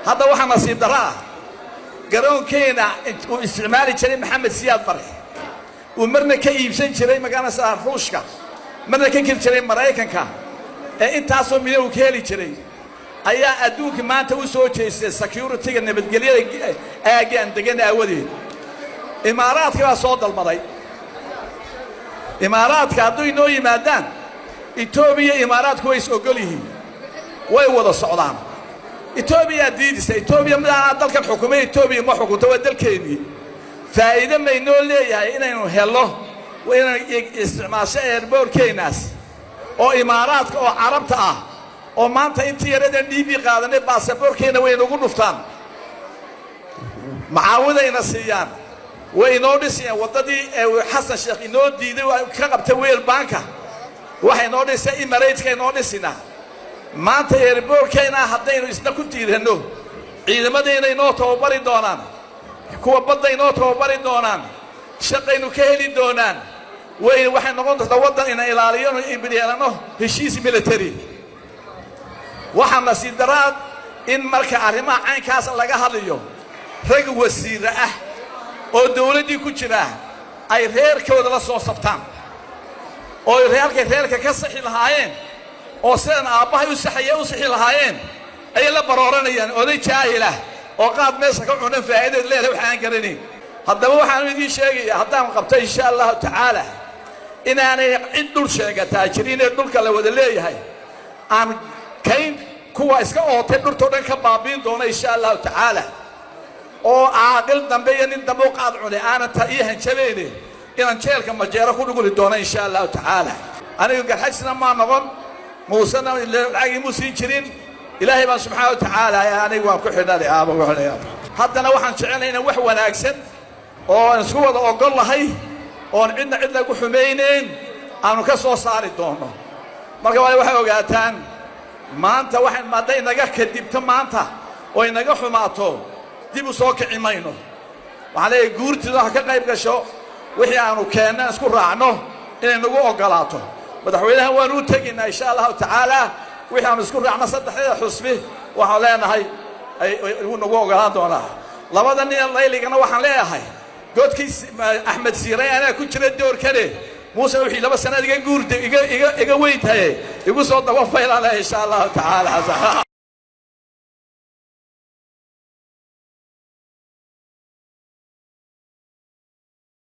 هذا واحد نصيب دراه قرون كينا واستعمالي شري محمد سياد بري ومرنا كيف سن شري مكان صار روشكا مرنا كيف شري مرايكن كان انت اصلا من وكيلي شري ايا ادوك ما انت وسو جيس سكيورتي نبدغليه اجان دغن اودي امارات كلا سو دلمداي امارات كادو انو يمادان ايتوبيا امارات كويس اوغليهين way wada socdaan Ethiopia diidisay Ethiopia ma dalkan xukuumay Ethiopia ma xukunto waa dalkeedii faa'iido ma inoo leeyahay inaynu helo waa inaan isticmaasho airbortkeenaas oo imaaraadka oo carabta ah oo maanta intii yarada DB qaadanay baasaboorkeena way nagu dhuftaan macaawidayna siiyaan way inoo dhisayaan wadadii Xasan Sheekh inoo diiday waa ka qabtay weel banka waxay inoo dhisay Emirates-ka inoo dhisinaa maanta airbortkeenna haddaynu isna ku tiirano ciidamadeena inoo tababari doonaan kuwa badda inoo tababari doonaan shaqaynu ka heli doonaan waxay noqon doontaa wadan in ilaaliyo ibreelano heshiis military waxaan nasiib daraad in marka arrimaha caynkaas laga hadlayo rag wasiir ah oo dawladii ku jira ay reerkooda la soo sabtaan oo reerka ka saxi lahaayeen oo seen aabahay u saxi lahaayeen ay la barooranayaan oday jaahil ah oo qaad meesha ka cunaan faa'iido leeyahay waxaan garanay haddaba waxaan idin sheegayaa haddaan qabto insha Allah ta'ala inaanay cid dul sheegataa jirin ee dhulka la wada leeyahay aan kayn kuwa iska ootay dhurto dhan ka baabiin doona insha Allah ta'ala oo aaqil dambe iyo nin dambe qaad cunay aan taayihan jabeene inaan jeelka majeero ku dhuguli doona insha Allah ta'ala aniga garxasna ma noqon موسنا العاقي موسين جرين إلهي بان سبحانه وتعالى يعني وكحنا لعابه وحنا حتى لو حن شعلنا وحنا أكسن ونسوى أقول الله هاي عندنا كحمينين أنا كسر صار الدوم ما قال واحد وقتان ما أنت واحد ما ده ينجح كديب ما أنت وينجح حماته دي بسوق عمينه وعليه جورت ده كقريب كشوا وحيانو كان نسكر عنه إن نجوا أقلاته madaxweynaha waan u tagnaa insha Allah ta'ala waxaan isku raacnaa saddexda xusbi waxa leenahay ay nagu ogolaan doonaa labada nin layligana waxaan leeyahay godkiis Axmed Siirey ana ku jira doorkade Muuse wixii laba sanad iga guurtay iga weyntahay igu soo daba faylaan insha Allah ta'ala